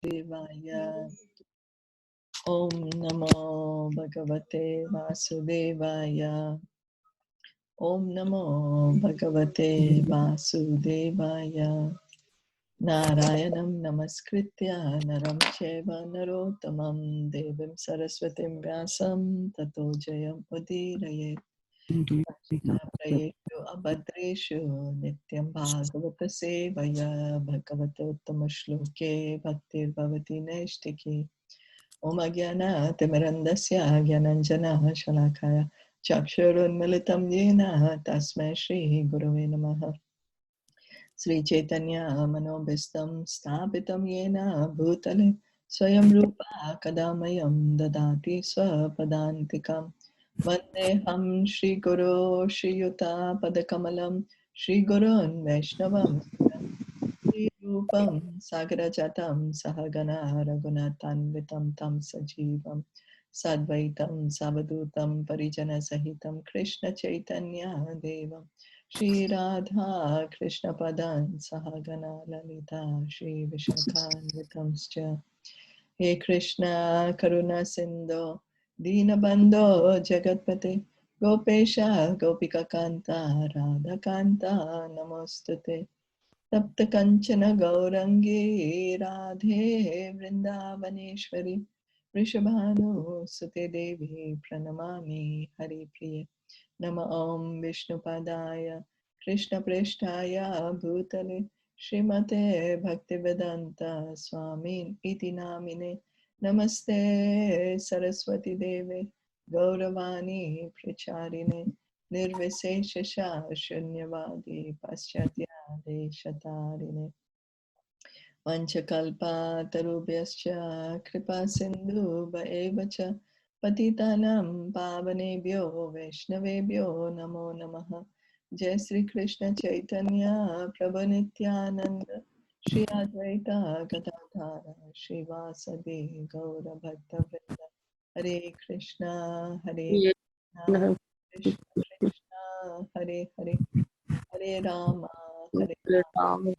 Devaya. Om Namo Bhagavate Vasudevaya. Om Namo Bhagavate Vasudevaya. Narayanam Namaskritya Naram Cheva Narottamam Devim Saraswatim Vyasam Tato Jayam Udirayet. Prayeshu Abhadreshu Nityam Bhagavata Sevaya Bhagavata Uttama Shloke Bhaktir Bhavati Naishtiki. Om Agyana Timirandasya Gyananjana Shalakaya Chakshurunmilitam Yena Tasmai Shri Gurave Namaha. Sri Caitanya Manobhistam Sthapitam Yena Bhutale Swayam Rupa Kadamayam Dadati Swapadantikam Vandeham Shri Guru Shri Yuta Padakamalam Shri Gurun Vaishnavam Shri Rupam Sagarajatam Sahagana Raghunathanvitam Tam Sajivam Sadvaitam Savadutam Parijana Sahitam Krishna Chaitanya Devam Shri Radha Krishna Padan Sahagana Lalita Shri Vishakhanvitamscha. He Krishna Karuna Sindhu Dinabandho Jagatpate Gopesha Gopika Kanta Radha Kanta Namostute Tapta Kanchana Gaurangi Radhe Vrindavaneshwari Rishabhanu Sute Devi Pranamami Hari Priya Nama Om Vishnupadaya Krishna Preshtaya Bhutale Srimate Bhaktivedanta Swamin Iti Namine Namaste Saraswati Deve Gauravani Pracharine Nirviseshasha Shunyavadi Paschatya Deshatarine Vanchakalpa Tarubhyascha Kripa Sindhu Bhaevacha Patitanam Pavanebhyo Vaishnavebhyo Namo Namaha. Jai Sri Krishna Chaitanya Prabhu Nityananda Shri Advaita Gadadhara Shri Vasadi Gaura Bhakta Vrinda. Hare Krishna Hare Krishna Krishna Krishna Hare Hare Hare Rama Hare Rama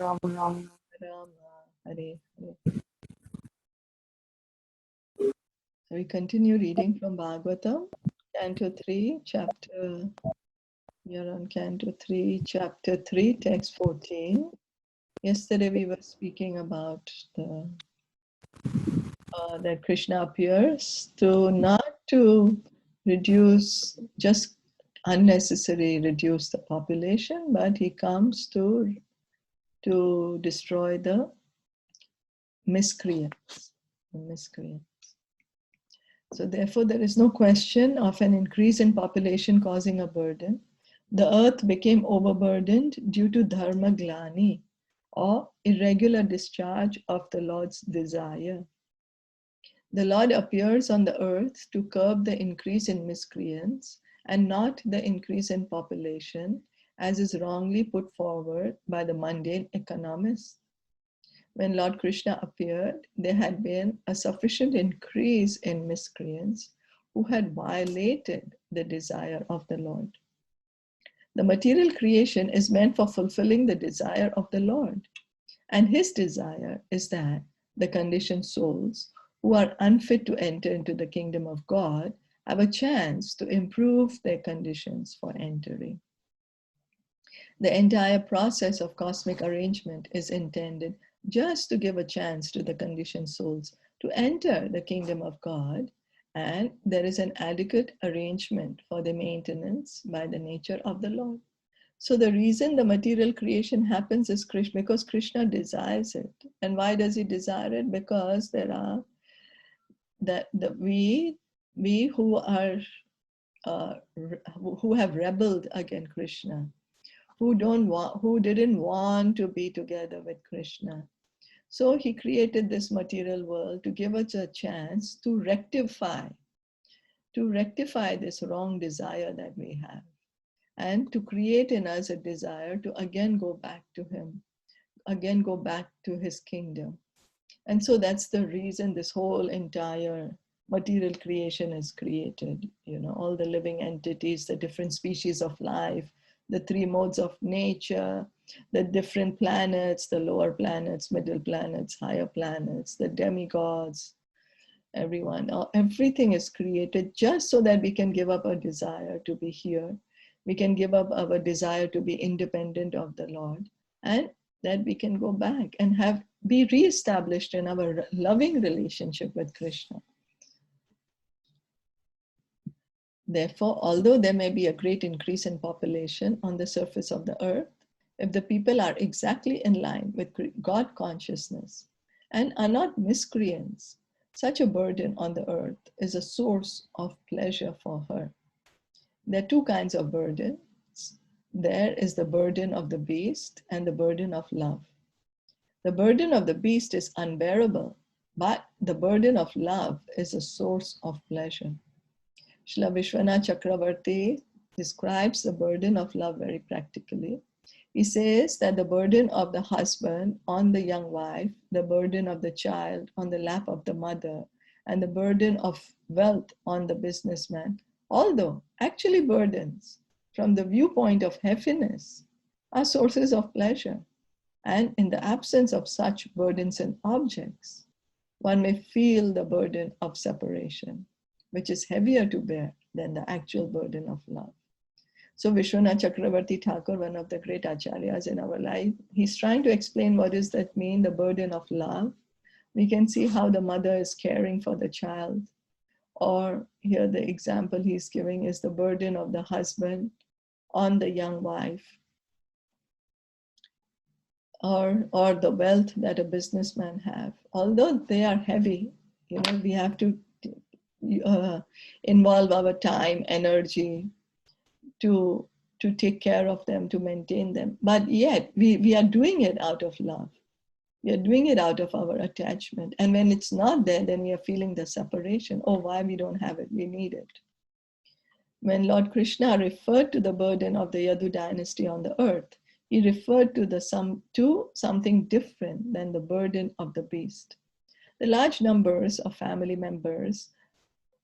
Hare Hare. So we continue reading from Bhagavatam, Canto 3, chapter, we are on Canto 3, chapter 3, text 14. Yesterday we were speaking about the that Krishna appears to not to reduce, just unnecessarily reduce the population, but he comes to destroy the miscreants. So therefore, there is no question of an increase in population causing a burden. The earth became overburdened due to dharma glani, or irregular discharge of the Lord's desire. The Lord appears on the earth to curb the increase in miscreants and not the increase in population, as is wrongly put forward by the mundane economists. When Lord Krishna appeared, there had been a sufficient increase in miscreants who had violated the desire of the Lord. The material creation is meant for fulfilling the desire of the Lord. And his desire is that the conditioned souls who are unfit to enter into the kingdom of God have a chance to improve their conditions for entering. The entire process of cosmic arrangement is intended just to give a chance to the conditioned souls to enter the kingdom of God, and there is an adequate arrangement for the maintenance by the nature of the Lord. So the reason the material creation happens is because Krishna desires it. And why does he desire it? Because there are we who are who have rebelled against Krishna, who didn't want to be together with Krishna. So he created this material world to give us a chance to rectify this wrong desire that we have, and to create in us a desire to again go back to him, again go back to his kingdom. And so that's the reason this whole entire material creation is created. All the living entities, the different species of life, the three modes of nature, The different planets, the lower planets, middle planets, higher planets, the demigods, everyone, everything is created just so that we can give up our desire to be here. We can give up our desire to be independent of the Lord, and that we can go back and be re-established in our loving relationship with Krishna. Therefore, although there may be a great increase in population on the surface of the earth, if the people are exactly in line with God consciousness and are not miscreants, such a burden on the earth is a source of pleasure for her. There are two kinds of burdens. There is the burden of the beast and the burden of love. The burden of the beast is unbearable, but the burden of love is a source of pleasure. Srila Vishwanath Chakravarti describes the burden of love very practically. He says that the burden of the husband on the young wife, the burden of the child on the lap of the mother, and the burden of wealth on the businessman, although actually burdens from the viewpoint of happiness, are sources of pleasure. And in the absence of such burdensome objects, one may feel the burden of separation, which is heavier to bear than the actual burden of love. So Vishwanath Chakravarti Thakur, one of the great acharyas in our life, he's trying to explain what does that mean, the burden of love. We can see how the mother is caring for the child. Or here the example he's giving is the burden of the husband on the young wife. Or the wealth that a businessman have. Although they are heavy, we have to involve our time, energy to take care of them, to maintain them. But yet we are doing it out of love. We are doing it out of our attachment. And when it's not there, then we are feeling the separation. Oh, why we don't have it? We need it. When Lord Krishna referred to the burden of the Yadu dynasty on the earth, he referred to something different than the burden of the beast. The large numbers of family members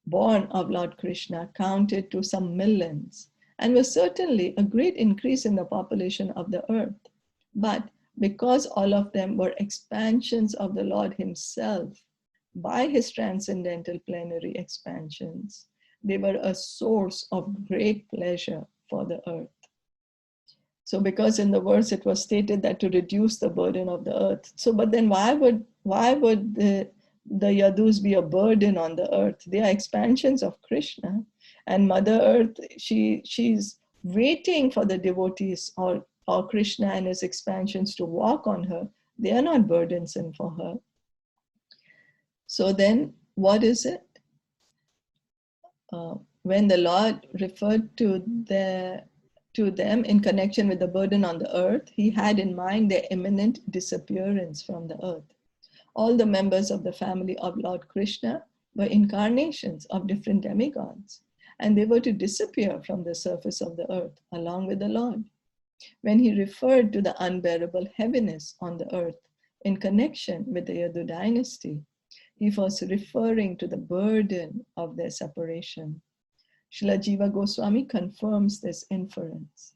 born of Lord Krishna counted to some millions and was certainly a great increase in the population of the earth. But because all of them were expansions of the Lord himself by his transcendental plenary expansions, they were a source of great pleasure for the earth. So because in the verse it was stated that to reduce the burden of the earth. So, but then why would the Yadus be a burden on the earth? They are expansions of Krishna. And Mother Earth, she's waiting for the devotees or Krishna and his expansions to walk on her. They are not burdensome for her. So then what is it? When the Lord referred to them in connection with the burden on the earth, he had in mind their imminent disappearance from the earth. All the members of the family of Lord Krishna were incarnations of different demigods, and they were to disappear from the surface of the earth along with the Lord. When he referred to the unbearable heaviness on the earth in connection with the Yadu dynasty, he was referring to the burden of their separation. Srila Jiva Goswami confirms this inference.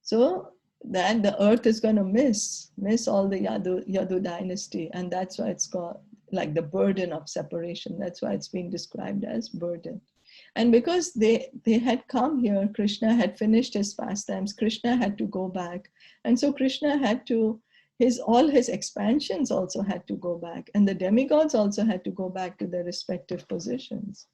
So that the earth is going to miss all the Yadu dynasty, and that's why it's called like the burden of separation. That's why it's been described as burden. And because they had come here, Krishna had finished his pastimes, Krishna had to go back. And so Krishna had to, all his expansions also had to go back, and the demigods also had to go back to their respective positions.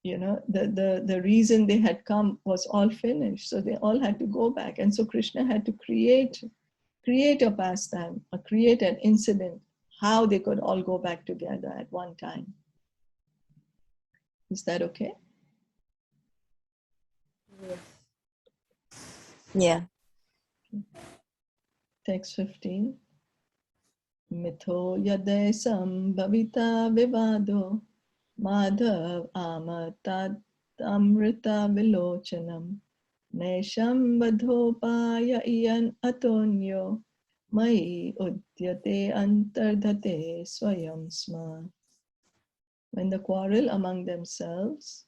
The reason they had come was all finished, so they all had to go back. And so Krishna had to create a pastime, create an incident, how they could all go back together at one time. Is that okay? Yeah. Text 15. Mitho yade sambhavita vivado Madhav amatat amrita vilochanam Nesham badhopaya iyan atonyo Mai udyate antardhate swayam sma. When they quarrel among themselves,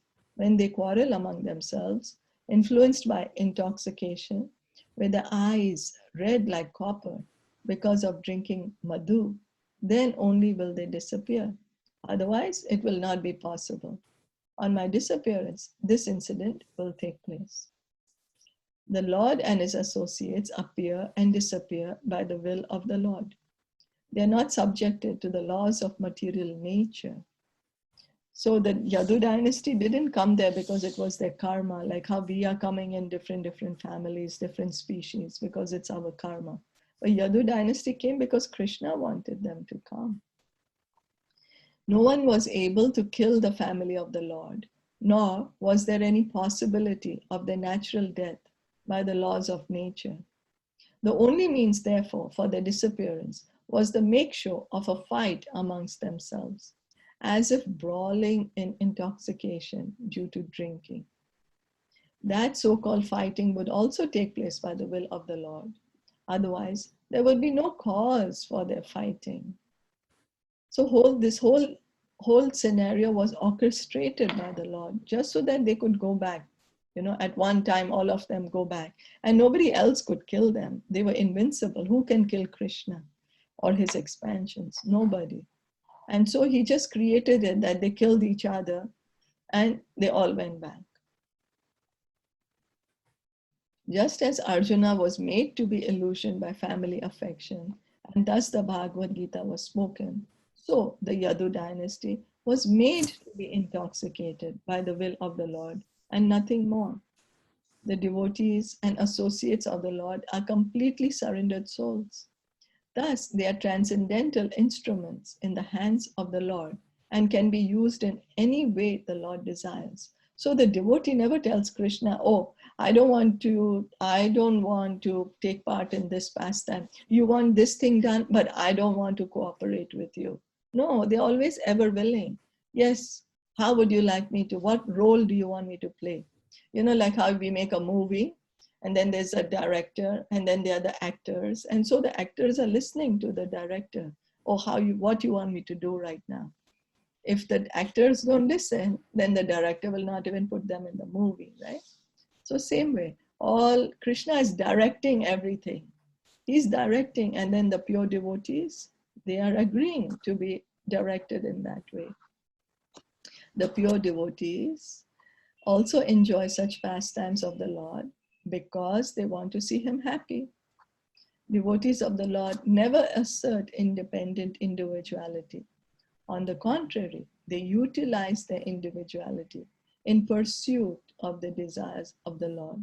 influenced by intoxication, with the eyes red like copper because of drinking madhu, then only will they disappear. Otherwise, it will not be possible. On my disappearance, this incident will take place. The Lord and his associates appear and disappear by the will of the Lord. They are not subjected to the laws of material nature. So the Yadu dynasty didn't come there because it was their karma, like how we are coming in different families, different species, because it's our karma. But Yadu dynasty came because Krishna wanted them to come. No one was able to kill the family of the Lord, nor was there any possibility of their natural death by the laws of nature. The only means, therefore, for their disappearance was the make show of a fight amongst themselves, as if brawling in intoxication due to drinking. That so-called fighting would also take place by the will of the Lord. Otherwise, there would be no cause for their fighting. So this whole scenario was orchestrated by the Lord, just so that they could go back. At one time, all of them go back. And nobody else could kill them. They were invincible. Who can kill Krishna or his expansions? Nobody. And so he just created it that they killed each other and they all went back. Just as Arjuna was made to be illusioned by family affection, and thus the Bhagavad Gita was spoken, so the Yadu dynasty was made to be intoxicated by the will of the Lord and nothing more. The devotees and associates of the Lord are completely surrendered souls. Thus, they are transcendental instruments in the hands of the Lord and can be used in any way the Lord desires. So the devotee never tells Krishna, oh, I don't want to take part in this pastime. You want this thing done, but I don't want to cooperate with you. No, they're always ever willing. Yes, how would you like me to? What role do you want me to play? Like how we make a movie, and then there's a director, and then there are the actors. And so the actors are listening to the director. Oh, what you want me to do right now? If the actors don't listen, then the director will not even put them in the movie, right? So same way, Krishna is directing everything. He's directing, and then the pure devotees, they are agreeing to be directed in that way. The pure devotees also enjoy such pastimes of the Lord because they want to see him happy. Devotees of the Lord never assert independent individuality. On the contrary, they utilize their individuality in pursuit of the desires of the Lord.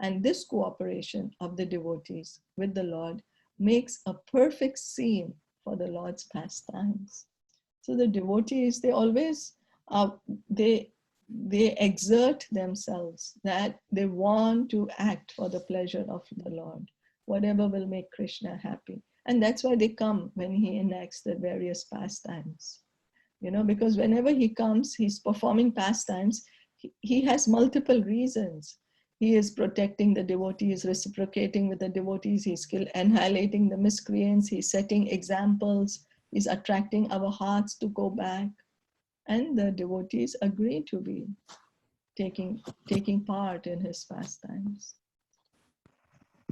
And this cooperation of the devotees with the Lord makes a perfect scene for the Lord's pastimes. So the devotees, they always, they exert themselves that they want to act for the pleasure of the Lord, whatever will make Krishna happy. And that's why they come when he enacts the various pastimes. Because whenever he comes, he's performing pastimes. He has multiple reasons. He is protecting the devotees, reciprocating with the devotees, he's annihilating the miscreants, he's setting examples, he's attracting our hearts to go back. And the devotees agree to be taking part in his pastimes.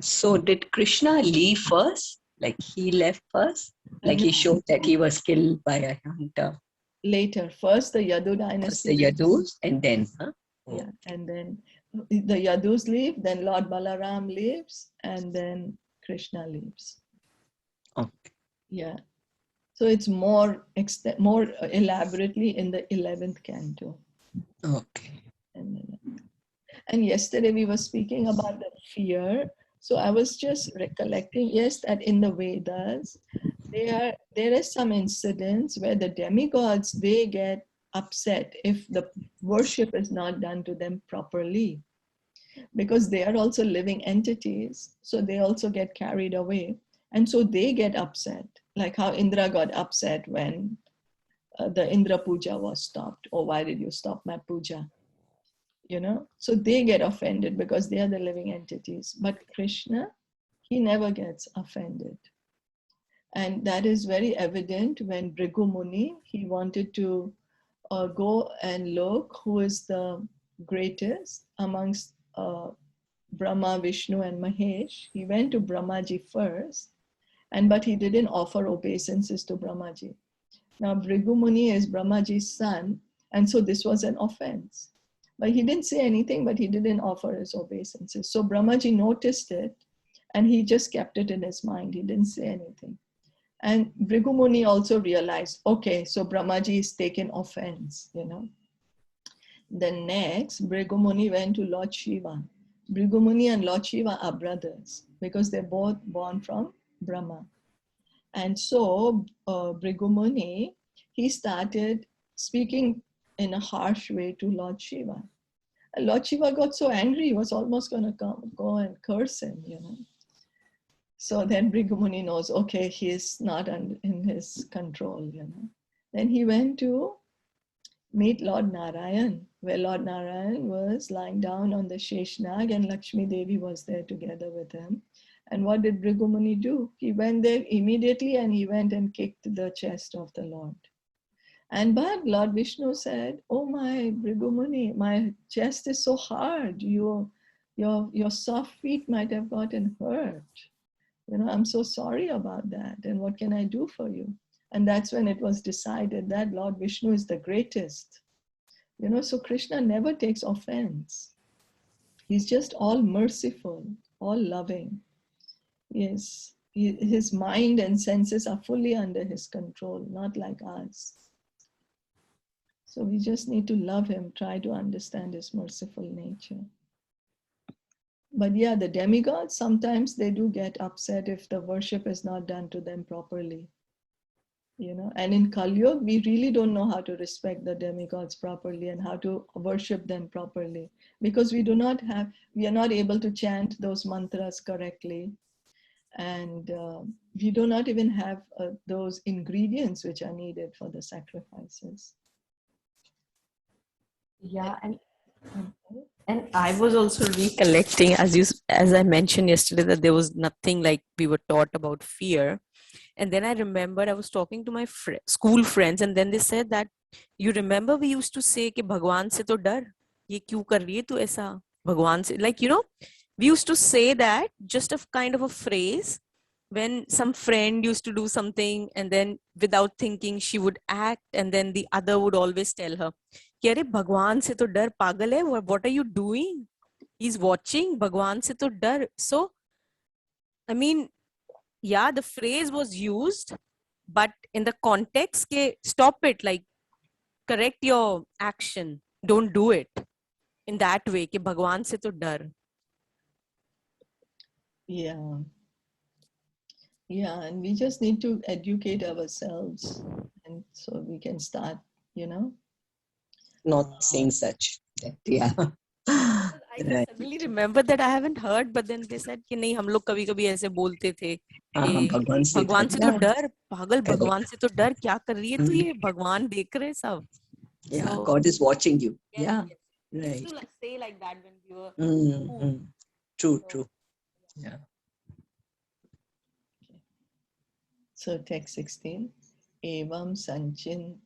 So did Krishna leave first? Like he left first? Like he showed that he was killed by a hunter? Later, first the Yadu dynasty. First the Yadus and then, huh? Yeah, and then the Yadus leave, then Lord Balaram leaves, and then Krishna leaves. Okay. Yeah. So it's more elaborately in the 11th canto. Okay. And yesterday we were speaking about the fear. So I was just recollecting, yes, that in the Vedas, there is some incidents where the demigods, they get upset if the worship is not done to them properly, because they are also living entities. So they also get carried away. And so they get upset, like how Indra got upset when the Indra puja was stopped. Oh, why did you stop my puja? So they get offended because they are the living entities. But Krishna, he never gets offended. And that is very evident when Bhrigu Muni, he wanted to go and look who is the greatest amongst Brahma, Vishnu and Mahesh, he went to Brahmaji first, but he didn't offer obeisances to Brahmaji. Now Bhrigu Muni is Brahmaji's son, and so this was an offense. But he didn't say anything, but he didn't offer his obeisances. So Brahmaji noticed it, and he just kept it in his mind. He didn't say anything. And Bhrigu Muni also realized, okay, so Brahmaji is taking offense, Then next, Bhrigu Muni went to Lord Shiva. Bhrigu Muni and Lord Shiva are brothers because they're both born from Brahma. And so Bhrigu Muni, he started speaking in a harsh way to Lord Shiva. And Lord Shiva got so angry, he was almost going to go and curse him, So then Bhrigu Muni knows, okay, he's not in his control, Then he went to meet Lord Narayan, where Lord Narayan was lying down on the Sheshnag and Lakshmi Devi was there together with him. And what did Bhrigu Muni do? He went there immediately and he went and kicked the chest of the Lord. But Lord Vishnu said, oh my Bhrigu Muni, my chest is so hard. Your soft feet might have gotten hurt. I'm so sorry about that. And what can I do for you? And that's when it was decided that Lord Vishnu is the greatest. So Krishna never takes offense. He's just all merciful, all loving. Yes, his mind and senses are fully under his control, not like us. So we just need to love him, try to understand his merciful nature. But yeah, the demigods, sometimes they do get upset if the worship is not done to them properly. And in Kali Yuga, we really don't know how to respect the demigods properly and how to worship them properly because we are not able to chant those mantras correctly. And we do not even have those ingredients which are needed for the sacrifices. Yeah, and I was also recollecting, as I mentioned yesterday, that there was nothing like we were taught about fear. And then I remembered I was talking to my school friends, and then they said that, you remember we used to say कि भगवान से तो डर, ये क्यों कर रही है तू ऐसा, भगवान से, like, we used to say that, just a kind of a phrase when some friend used to do something and then without thinking she would act, and then the other would always tell her कि अरे भगवान से तो डर, पागल है, what are you doing, he's watching, भगवान से तो डर. So I mean, yeah, the phrase was used, but in the context, stop it, like correct your action, don't do it in that way, कि भगवान से तो डर. Yeah, and we just need to educate ourselves, and so we can start, Not saying such. Yeah. I just suddenly remembered that I haven't heard, but then they said कि नहीं, हम लोग कभी-कभी ऐसे बोलते थे कि भगवान से तो डर, पागल, भगवान से तो डर, क्या कर रही है तू, ये भगवान देख रहे सब. Yeah, so, God is watching you. Yeah. Right. To say like that when we were True. Yeah. So text 16. Evam sanchintya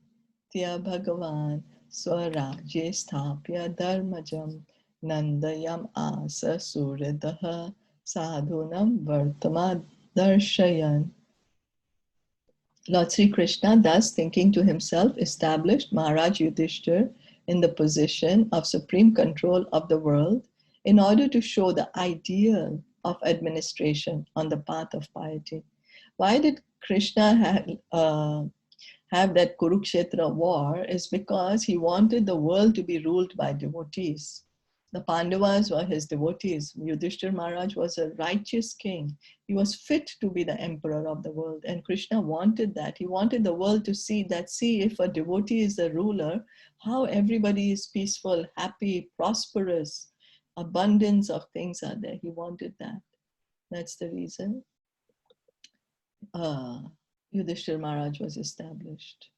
bhagavan swarajye sthapya dharmajam nandayam asa suradaha sadhunam vartama darshayan. Lord Sri Krishna, thus thinking to himself, established Maharaj Yudhishthir in the position of supreme control of the world in order to show the ideal of administration on the path of piety. Why did Krishna have that Kurukshetra war? Is because he wanted the world to be ruled by devotees. The Pandavas were his devotees. Yudhishthir Maharaj was a righteous king. He was fit to be the emperor of the world. And Krishna wanted that. He wanted the world to see that, if a devotee is the ruler, how everybody is peaceful, happy, prosperous, abundance of things are there. He wanted that. That's the reason Yudhishthir Maharaj was established.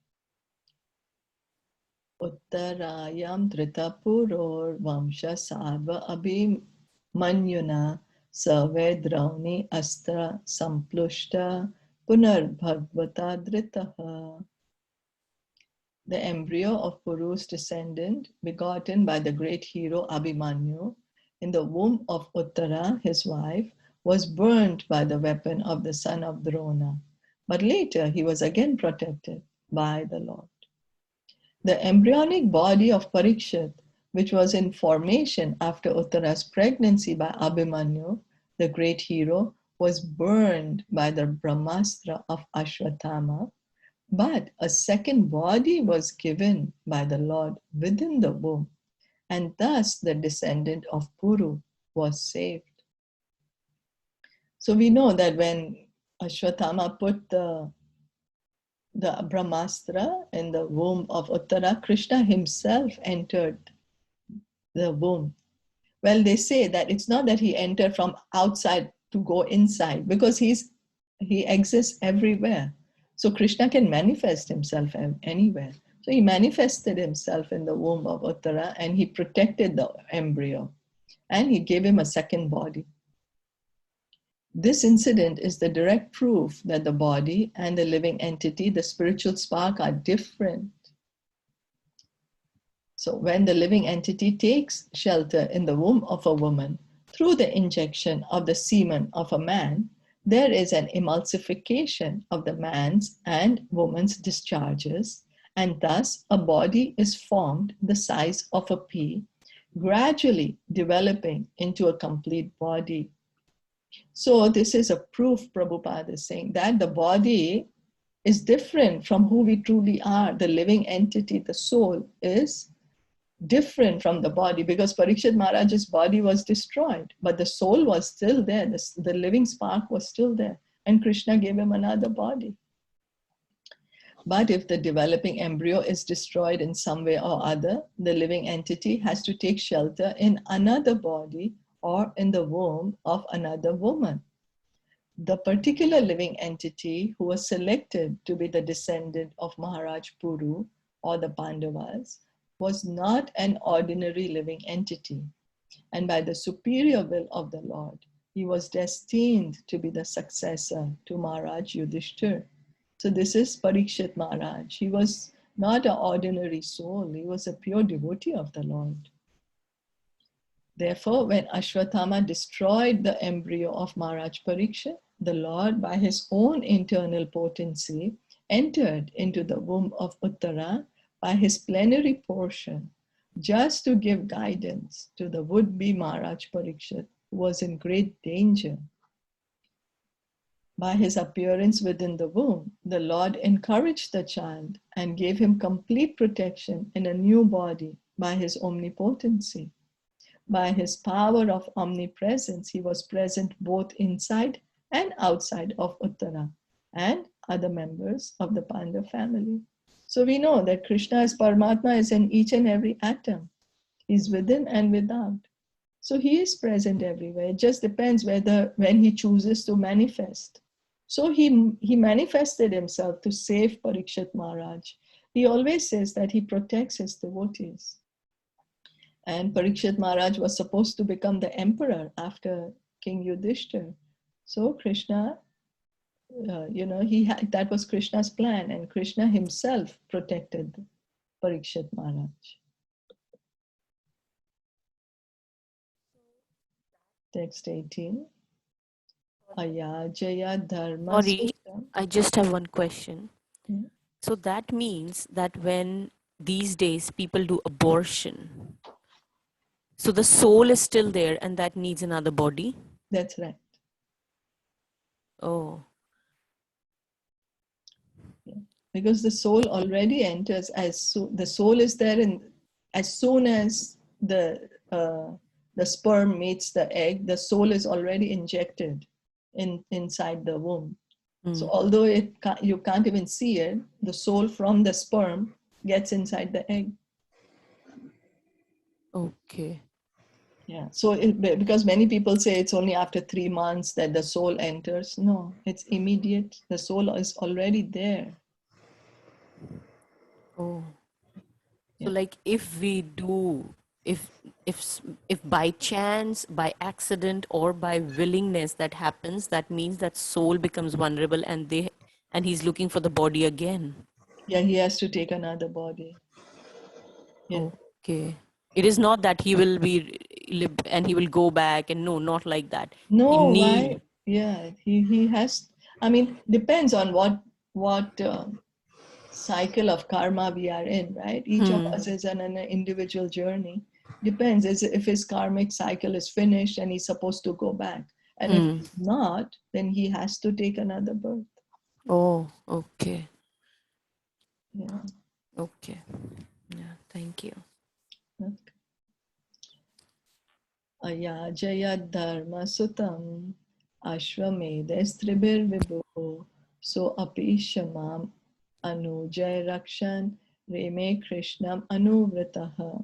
Uttarayam Dritapuror Vamsha Sadva Abhimanyuna Savedrauni Astra Samplushta Punar Bhagavata Dritaha. The embryo of Puru's descendant, begotten by the great hero Abhimanyu, in the womb of Uttara, his wife, was burnt by the weapon of the son of Drona. But later he was again protected by the Lord. The embryonic body of Parikshit, which was in formation after Uttara's pregnancy by Abhimanyu, the great hero, was burned by the Brahmastra of Ashwatthama, but a second body was given by the Lord within the womb, and thus the descendant of Puru was saved. So we know that when Ashwatthama put the Brahmastra in the womb of Uttara, Krishna himself entered the womb. Well, they say that it's not that he entered from outside to go inside, because he exists everywhere. So Krishna can manifest himself anywhere. So he manifested himself in the womb of Uttara, and he protected the embryo, and he gave him a second body. This incident is the direct proof that the body and the living entity, the spiritual spark, are different. So when the living entity takes shelter in the womb of a woman through the injection of the semen of a man, there is an emulsification of the man's and woman's discharges, and thus a body is formed the size of a pea, gradually developing into a complete body. So this is a proof, Prabhupada is saying, that the body is different from who we truly are. The living entity, the soul, is different from the body, because Parikshit Maharaj's body was destroyed, but the soul was still there. The living spark was still there, and Krishna gave him another body. But if the developing embryo is destroyed in some way or other, the living entity has to take shelter in another body or in the womb of another woman. The particular living entity who was selected to be the descendant of Maharaj Puru or the Pandavas was not an ordinary living entity, and by the superior will of the Lord, he was destined to be the successor to Maharaj Yudhishthir. So this is Parikshit Maharaj. He was not an ordinary soul, he was a pure devotee of the Lord. Therefore, when Ashwatthama destroyed the embryo of Maharaj Parikshit, the Lord, by his own internal potency, entered into the womb of Uttara by his plenary portion, just to give guidance to the would-be Maharaj Parikshit, who was in great danger. By his appearance within the womb, the Lord encouraged the child and gave him complete protection in a new body by his omnipotency. By his power of omnipresence, he was present both inside and outside of Uttara and other members of the Pandava family. So we know that Krishna as Paramatma is in each and every atom. He's within and without. So he is present everywhere. It just depends when he chooses to manifest. So he manifested himself to save Parikshit Maharaj. He always says that he protects his devotees. And Parikshit Maharaj was supposed to become the emperor after King Yudhishthir. So Krishna, that was Krishna's plan, and Krishna himself protected Parikshit Maharaj. Text 18. Ayajaya dharma. Sorry, I just have one question. Hmm? So that means that when these days people do abortion, so the soul is still there and that needs another body? That's right. Oh. Yeah. Because the soul already enters the soul is there, and as soon as the sperm meets the egg, the soul is already injected inside the womb. So although you can't even see it, the soul from the sperm gets inside the egg. Okay. Yeah. So because many people say it's only after 3 months that the soul enters. No, it's immediate. The soul is already there. Oh. Yeah. So like if we do, if by chance, by accident, or by willingness that happens, that means that soul becomes vulnerable and he's looking for the body again. Yeah, he has to take another body. Yeah. Okay. It is not that he will be live and he will go back, and no, not like that. No, He why? need Yeah, he has. I mean, depends on what cycle of karma we are in, right? Each of us is on an individual journey. Depends if his karmic cycle is finished and he's supposed to go back, and if it's not, then he has to take another birth. Oh, okay. Yeah. Okay. Yeah, thank you. Okay. Ayajaya dharma sutam ashvamedestribir vibhu so api shamam anujay rakshan reme krishnam anuvrataha.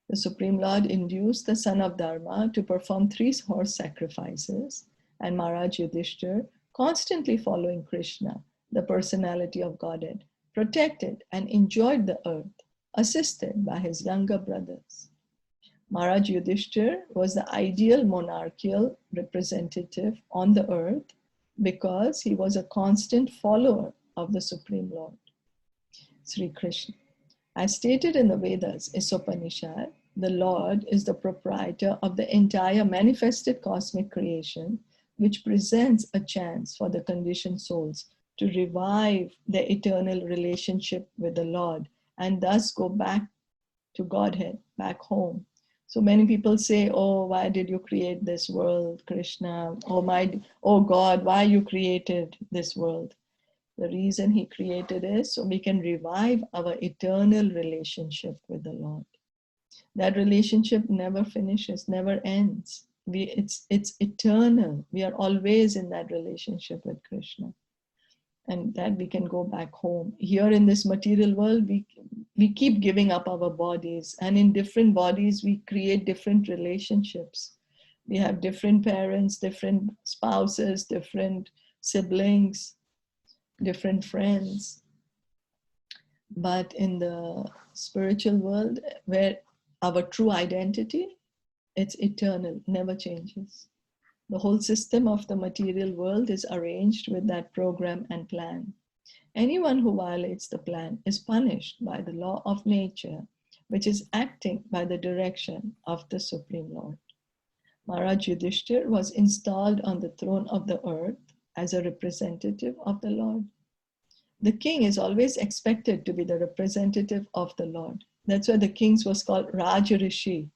The Supreme Lord induced the son of Dharma to perform 3 horse sacrifices, and Maharaj Yudhishthir, constantly following Krishna, the personality of Godhead, protected and enjoyed the earth, assisted by his younger brothers. Maharaj Yudhishthir was the ideal monarchical representative on the earth because he was a constant follower of the Supreme Lord, Sri Krishna. As stated in the Vedas, Isopanisad, the Lord is the proprietor of the entire manifested cosmic creation, which presents a chance for the conditioned souls to revive their eternal relationship with the Lord and thus go back to Godhead, back home. So many people say, oh, why did you create this world, Krishna? Oh God, why you created this world? The reason he created is so we can revive our eternal relationship with the Lord. That relationship never finishes, never ends. It's eternal. We are always in that relationship with Krishna. And that we can go back home. Here in this material world, we keep giving up our bodies. And in different bodies, we create different relationships. We have different parents, different spouses, different siblings, different friends. But in the spiritual world, where our true identity, it's eternal, never changes. The whole system of the material world is arranged with that program and plan. Anyone who violates the plan is punished by the law of nature, which is acting by the direction of the Supreme Lord. Maharaj Yudhishthir was installed on the throne of the earth as a representative of the Lord. The king is always expected to be the representative of the Lord. That's why the kings was called Rajarishi.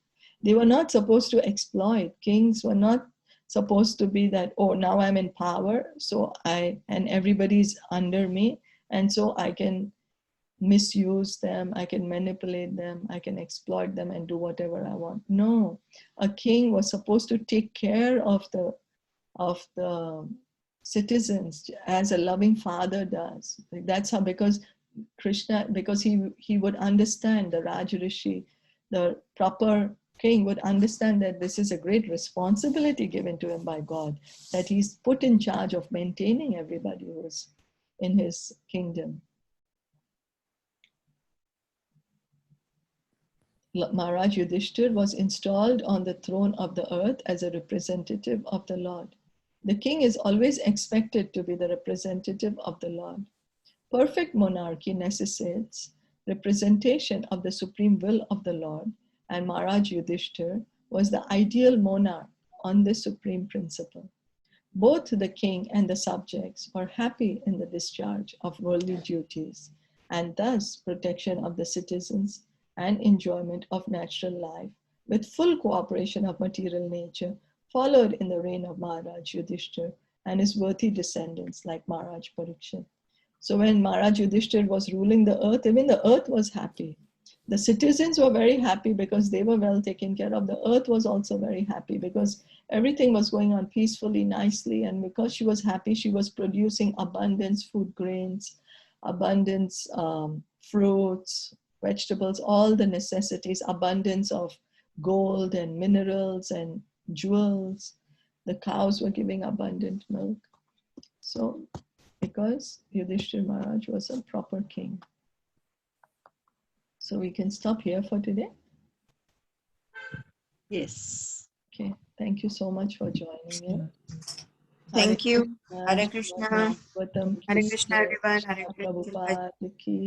They were not supposed to exploit. Kings were not supposed to be that, oh, now I'm in power, so and everybody's under me, and so I can misuse them, I can manipulate them, I can exploit them and do whatever I want. No, a king was supposed to take care of the citizens as a loving father does. That's how, because Krishna, because he would understand, the Rajarishi, the proper king would understand that this is a great responsibility given to him by God, that he's put in charge of maintaining everybody who's in his kingdom. Maharaj Yudhishthir was installed on the throne of the earth as a representative of the Lord. The king is always expected to be the representative of the Lord. Perfect monarchy necessitates representation of the supreme will of the Lord, and Maharaj Yudhishthir was the ideal monarch on this supreme principle. Both the king and the subjects are happy in the discharge of worldly duties, and thus protection of the citizens and enjoyment of natural life with full cooperation of material nature followed in the reign of Maharaj Yudhishthir and his worthy descendants like Maharaj Parikshit. So when Maharaj Yudhishthir was ruling the earth, even the earth was happy. The citizens were very happy because they were well taken care of. The earth was also very happy because everything was going on peacefully, nicely. And because she was happy, she was producing abundance, food grains, abundance, fruits, vegetables, all the necessities, abundance of gold and minerals and jewels. The cows were giving abundant milk. So, because Yudhishthir Maharaj was a proper king. So we can stop here for today. Yes. Okay, thank you so much for joining in. Thank you. Hare Hare Krishna, Krishna. Bhagavatam Hare Krishna, Canto, everyone. Hare Krishna. Prabhupada ki